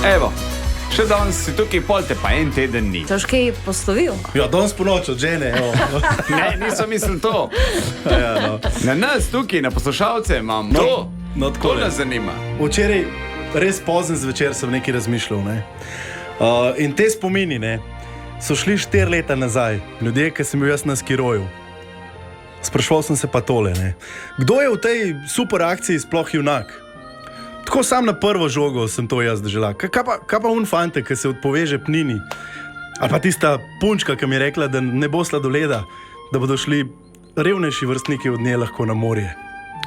Evo, še danes si tukaj polte, pa en teden ni. To je kaj poslovil? Ja, danes po noč od žene, evo. Ne, nisem mislil to. Ja, no. Na nas tukaj, na poslušalce imam to. To takole. nas zanima. Včeraj, res pozen zvečer sem nekaj razmišljal, ne. In te spomini, ne, so šli 4 leta nazaj, ljudje, ki sem bil jaz na skiroju. Sprašval sem se pa tole, ne. Kdo je v tej super akciji sploh junak? Tako sam na prvo žogo sem to jaz dožela. Kaj pa un fante, ki se odpoveže pnini? Ali pa tista punčka, ki mi je rekla, da ne bo sladoleda, da bodo šli revnejši vrstniki od nje lahko na morje.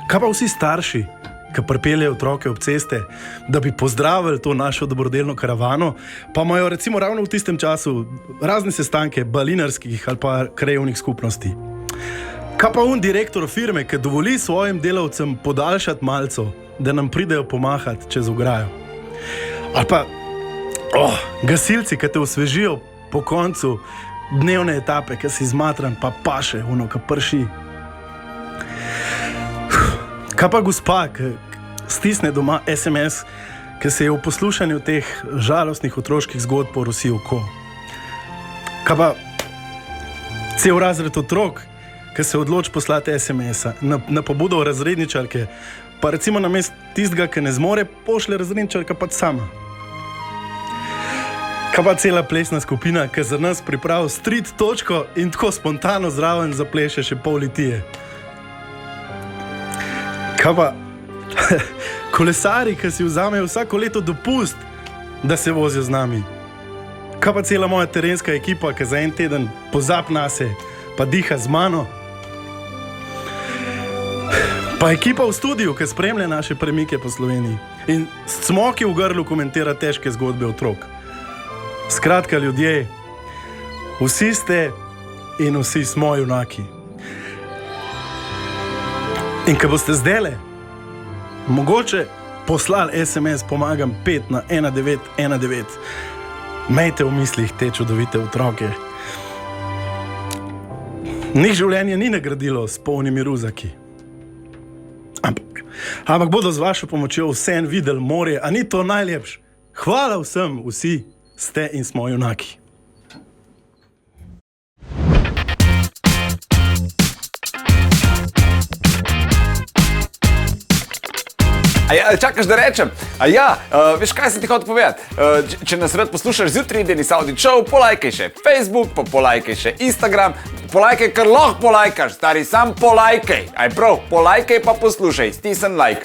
Kaj pa vsi starši, ki pripeljejo otroke ob ceste, da bi pozdravili to našo dobrodelno karavano, pa imajo recimo ravno v tistem času razne sestanke balinarskih ali pa krajevnih skupnosti. Kaj pa un direktor firme, ki dovoli svojim delavcem podaljšati malco, da nam pridejo pomahati čez ograjo? Ali pa gasilci, ki te osvežijo po koncu dnevne etape, ki si zmatran, pa paše, ono, ki prši. Kaj pa gospa, ki stisne doma SMS, ki se je v poslušanju teh žalostnih otroških zgodb porosil oko? Kaj pa cel razred otrok, ki se odloči poslati SMS-a na pobudo razredničarke, pa recimo namesto tistega, ki ne zmore, pošle razredničarka pač sama? Kaj pa cela plesna skupina, ki za nas pripravi street točko in tako spontano zraven zapleše še pol litije? Kaj pa kolesari, ki si vzamejo vsako leto dopust, da se vozijo z nami? Kaj pa cela moja terenska ekipa, ki za en teden pozab nase, pa diha z mano? Pa ekipa v studiu, ki spremlja naše premike po Sloveniji in s cmoki v grlu komentira težke zgodbe otrok. Skratka, ljudje, vsi ste in vsi smo junaki. In ko boste zdajle mogoče poslali SMS pomagam 5 na 1919, imejte v mislih te čudovite otroke. Njih življenje ni nagradilo s polnimi ruzaki. Ampak bodo z vašo pomočjo vsem videli morje, a ni to najlepše? Hvala vsem, vsi ste in smo junaki. Čakaš, da rečem? Veš, kaj sem ti hotel povedati? Če nas rad poslušaš zjutraj, Deni Saudi Show, polajkaj še Facebook, pa polajkaj še Instagram, polajkaj, kar lahko polajkaš, stari, sam polajkaj. Aj prav, polajkaj pa poslušaj, stisni like.